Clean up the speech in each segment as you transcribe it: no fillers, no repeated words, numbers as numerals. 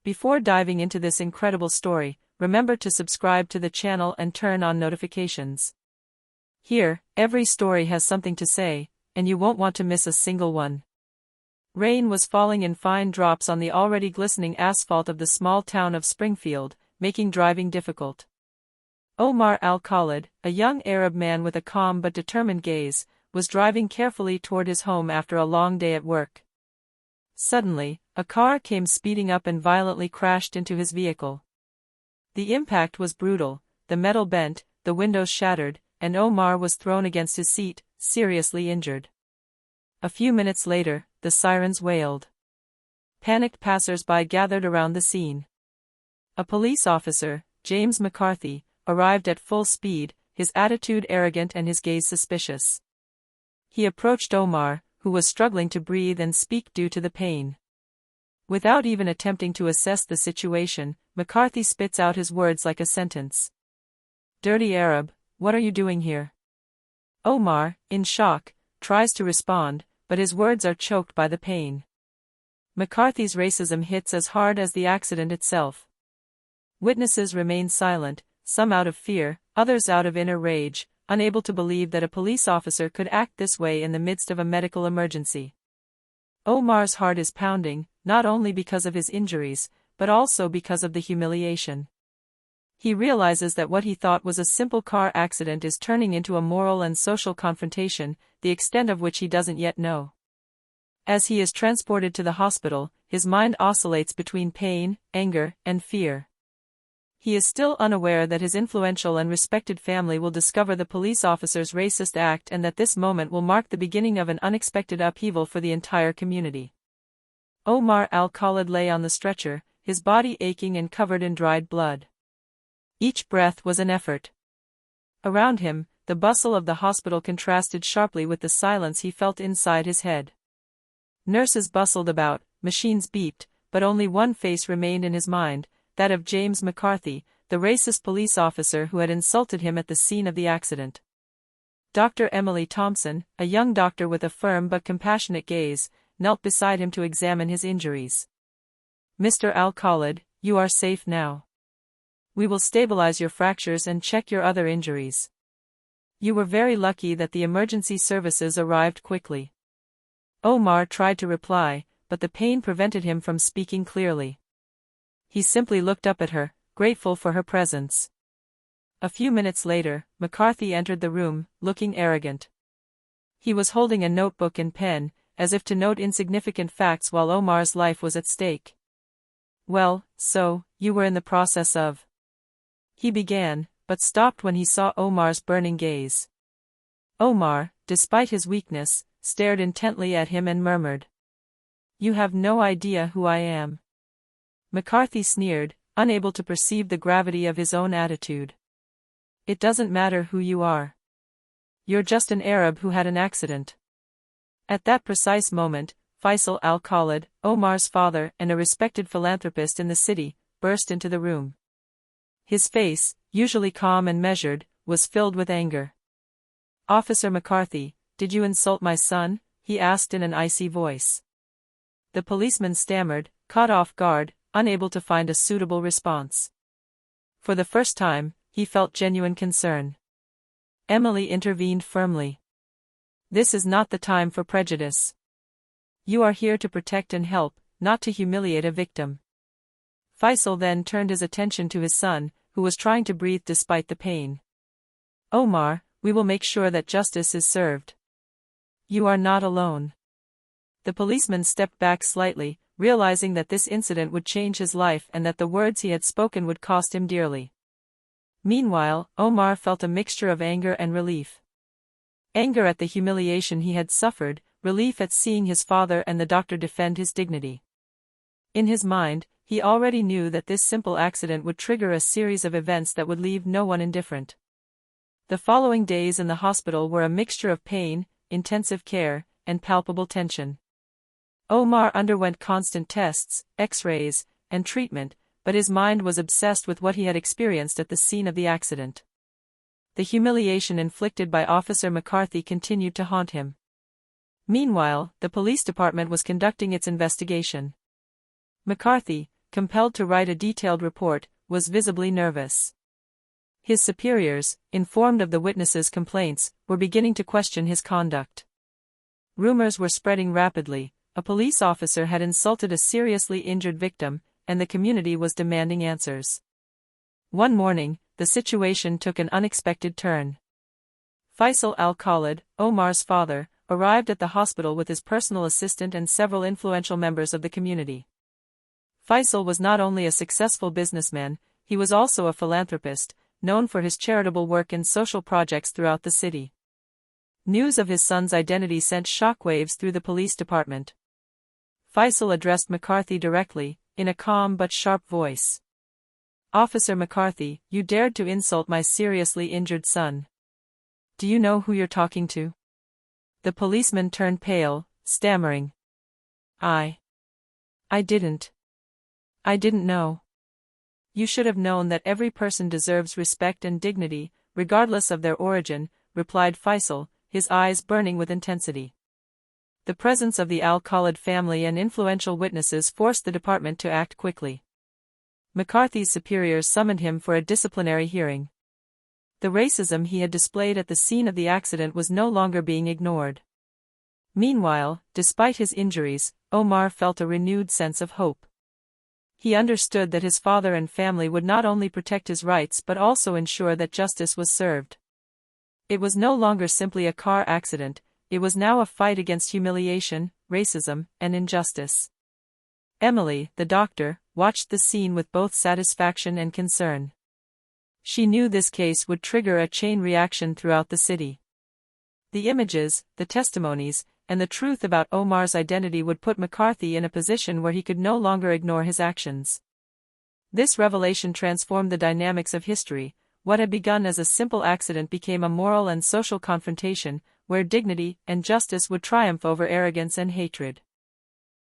Before diving into this incredible story, remember to subscribe to the channel and turn on notifications. Here, every story has something to say, and you won't want to miss a single one. Rain was falling in fine drops on the already glistening asphalt of the small town of Springfield, making driving difficult. Omar al-Khalid, a young Arab man with a calm but determined gaze, was driving carefully toward his home after a long day at work. Suddenly, a car came speeding up and violently crashed into his vehicle. The impact was brutal, the metal bent, the windows shattered, and Omar was thrown against his seat, seriously injured. A few minutes later, the sirens wailed. Panicked passers-by gathered around the scene. A police officer, James McCarthy, arrived at full speed, his attitude arrogant and his gaze suspicious. He approached Omar, who was struggling to breathe and speak due to the pain. Without even attempting to assess the situation, McCarthy spits out his words like a sentence. "Dirty Arab, what are you doing here?" Omar, in shock, tries to respond, but his words are choked by the pain. McCarthy's racism hits as hard as the accident itself. Witnesses remain silent, some out of fear, others out of inner rage, unable to believe that a police officer could act this way in the midst of a medical emergency. Omar's heart is pounding, not only because of his injuries, but also because of the humiliation. He realizes that what he thought was a simple car accident is turning into a moral and social confrontation, the extent of which he doesn't yet know. As he is transported to the hospital, his mind oscillates between pain, anger, and fear. He is still unaware that his influential and respected family will discover the police officer's racist act and that this moment will mark the beginning of an unexpected upheaval for the entire community. Omar al-Khalid lay on the stretcher, his body aching and covered in dried blood. Each breath was an effort. Around him, the bustle of the hospital contrasted sharply with the silence he felt inside his head. Nurses bustled about, machines beeped, but only one face remained in his mind, that of James McCarthy, the racist police officer who had insulted him at the scene of the accident. Dr. Emily Thompson, a young doctor with a firm but compassionate gaze, knelt beside him to examine his injuries. "Mr. al-Khalid, you are safe now. We will stabilize your fractures and check your other injuries. You were very lucky that the emergency services arrived quickly." Omar tried to reply, but the pain prevented him from speaking clearly. He simply looked up at her, grateful for her presence. A few minutes later, McCarthy entered the room, looking arrogant. He was holding a notebook and pen, as if to note insignificant facts while Omar's life was at stake. "Well, so, you were in the process of..." he began, but stopped when he saw Omar's burning gaze. Omar, despite his weakness, stared intently at him and murmured, "You have no idea who I am." McCarthy sneered, unable to perceive the gravity of his own attitude. "It doesn't matter who you are. You're just an Arab who had an accident." At that precise moment, Faisal al-Khalid, Omar's father and a respected philanthropist in the city, burst into the room. His face, usually calm and measured, was filled with anger. "Officer McCarthy, did you insult my son?" he asked in an icy voice. The policeman stammered, caught off guard, unable to find a suitable response. For the first time, he felt genuine concern. Emily intervened firmly. "This is not the time for prejudice. You are here to protect and help, not to humiliate a victim." Faisal then turned his attention to his son, who was trying to breathe despite the pain. "Omar, we will make sure that justice is served. You are not alone." The policeman stepped back slightly, realizing that this incident would change his life and that the words he had spoken would cost him dearly. Meanwhile, Omar felt a mixture of anger and relief. Anger at the humiliation he had suffered, relief at seeing his father and the doctor defend his dignity. In his mind, he already knew that this simple accident would trigger a series of events that would leave no one indifferent. The following days in the hospital were a mixture of pain, intensive care, and palpable tension. Omar underwent constant tests, X-rays, and treatment, but his mind was obsessed with what he had experienced at the scene of the accident. The humiliation inflicted by Officer McCarthy continued to haunt him. Meanwhile, the police department was conducting its investigation. McCarthy, compelled to write a detailed report, was visibly nervous. His superiors, informed of the witnesses' complaints, were beginning to question his conduct. Rumors were spreading rapidly. A police officer had insulted a seriously injured victim, and the community was demanding answers. One morning, the situation took an unexpected turn. Faisal al-Khalid, Omar's father, arrived at the hospital with his personal assistant and several influential members of the community. Faisal was not only a successful businessman, he was also a philanthropist, known for his charitable work and social projects throughout the city. News of his son's identity sent shockwaves through the police department. Faisal addressed McCarthy directly, in a calm but sharp voice. "Officer McCarthy, you dared to insult my seriously injured son. Do you know who you're talking to?" The policeman turned pale, stammering. I didn't know." "You should have known that every person deserves respect and dignity, regardless of their origin," replied Faisal, his eyes burning with intensity. The presence of the al-Khalid family and influential witnesses forced the department to act quickly. McCarthy's superiors summoned him for a disciplinary hearing. The racism he had displayed at the scene of the accident was no longer being ignored. Meanwhile, despite his injuries, Omar felt a renewed sense of hope. He understood that his father and family would not only protect his rights but also ensure that justice was served. It was no longer simply a car accident, it was now a fight against humiliation, racism, and injustice. Emily, the doctor, watched the scene with both satisfaction and concern. She knew this case would trigger a chain reaction throughout the city. The images, the testimonies, and the truth about Omar's identity would put McCarthy in a position where he could no longer ignore his actions. This revelation transformed the dynamics of history. What had begun as a simple accident became a moral and social confrontation, where dignity and justice would triumph over arrogance and hatred.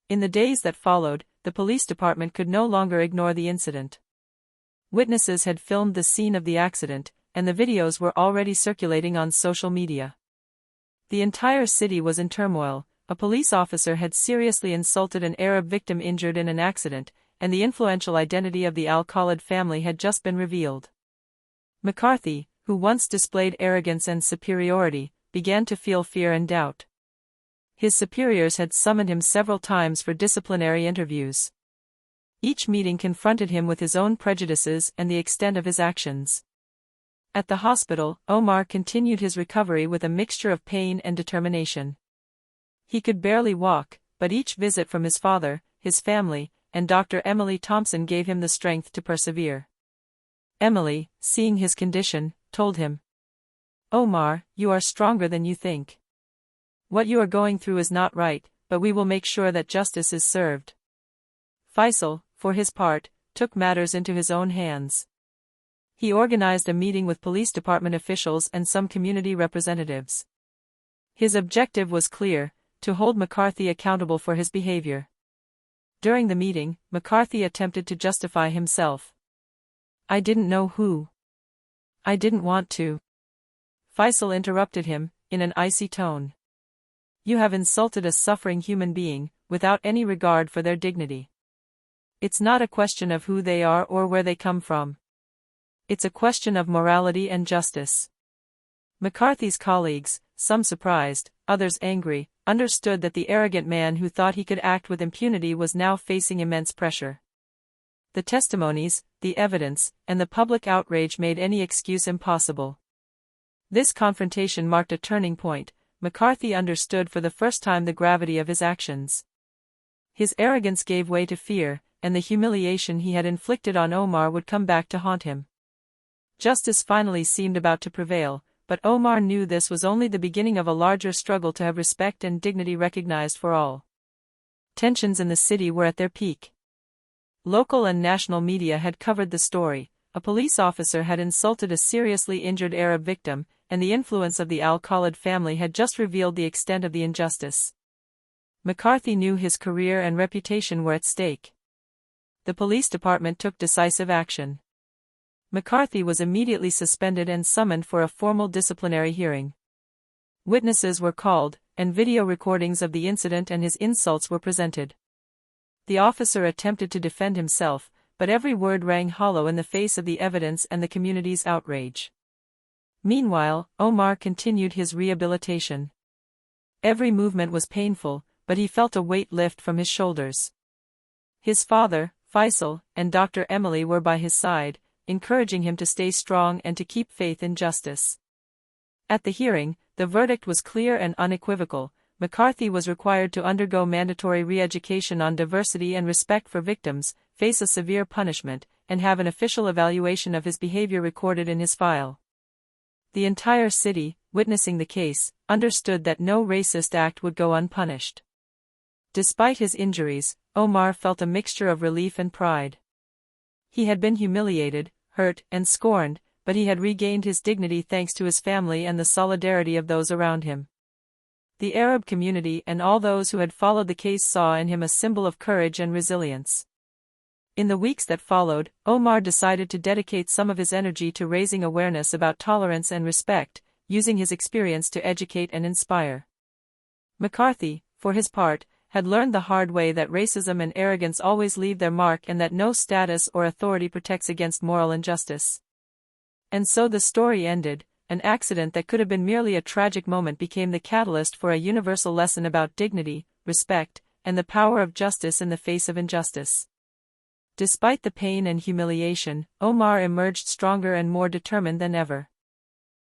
In the days that followed, the police department could no longer ignore the incident. Witnesses had filmed the scene of the accident, and the videos were already circulating on social media. The entire city was in turmoil. A police officer had seriously insulted an Arab victim injured in an accident, and the influential identity of the al-Khalid family had just been revealed. McCarthy, who once displayed arrogance and superiority, began to feel fear and doubt. His superiors had summoned him several times for disciplinary interviews. Each meeting confronted him with his own prejudices and the extent of his actions. At the hospital, Omar continued his recovery with a mixture of pain and determination. He could barely walk, but each visit from his father, his family, and Dr. Emily Thompson gave him the strength to persevere. Emily, seeing his condition, told him, "Omar, you are stronger than you think. What you are going through is not right, but we will make sure that justice is served." Faisal, for his part, took matters into his own hands. He organized a meeting with police department officials and some community representatives. His objective was clear: to hold McCarthy accountable for his behavior. During the meeting, McCarthy attempted to justify himself. "I didn't know who. I didn't want to." Faisal interrupted him, in an icy tone. "You have insulted a suffering human being, without any regard for their dignity. It's not a question of who they are or where they come from. It's a question of morality and justice." McCarthy's colleagues, some surprised, others angry, understood that the arrogant man who thought he could act with impunity was now facing immense pressure. The testimonies, the evidence, and the public outrage made any excuse impossible. This confrontation marked a turning point. McCarthy understood for the first time the gravity of his actions. His arrogance gave way to fear, and the humiliation he had inflicted on Omar would come back to haunt him. Justice finally seemed about to prevail, but Omar knew this was only the beginning of a larger struggle to have respect and dignity recognized for all. Tensions in the city were at their peak. Local and national media had covered the story. A police officer had insulted a seriously injured Arab victim, and the influence of the al-Khalid family had just revealed the extent of the injustice. McCarthy knew his career and reputation were at stake. The police department took decisive action. McCarthy was immediately suspended and summoned for a formal disciplinary hearing. Witnesses were called, and video recordings of the incident and his insults were presented. The officer attempted to defend himself, but every word rang hollow in the face of the evidence and the community's outrage. Meanwhile, Omar continued his rehabilitation. Every movement was painful, but he felt a weight lift from his shoulders. His father, Faisal, and Dr. Emily were by his side, encouraging him to stay strong and to keep faith in justice. At the hearing, the verdict was clear and unequivocal. McCarthy was required to undergo mandatory re-education on diversity and respect for victims, face a severe punishment, and have an official evaluation of his behavior recorded in his file. The entire city, witnessing the case, understood that no racist act would go unpunished. Despite his injuries, Omar felt a mixture of relief and pride. He had been humiliated, hurt, and scorned, but he had regained his dignity thanks to his family and the solidarity of those around him. The Arab community and all those who had followed the case saw in him a symbol of courage and resilience. In the weeks that followed, Omar decided to dedicate some of his energy to raising awareness about tolerance and respect, using his experience to educate and inspire. McCarthy, for his part, had learned the hard way that racism and arrogance always leave their mark and that no status or authority protects against moral injustice. And so the story ended. An accident that could have been merely a tragic moment became the catalyst for a universal lesson about dignity, respect, and the power of justice in the face of injustice. Despite the pain and humiliation, Omar emerged stronger and more determined than ever.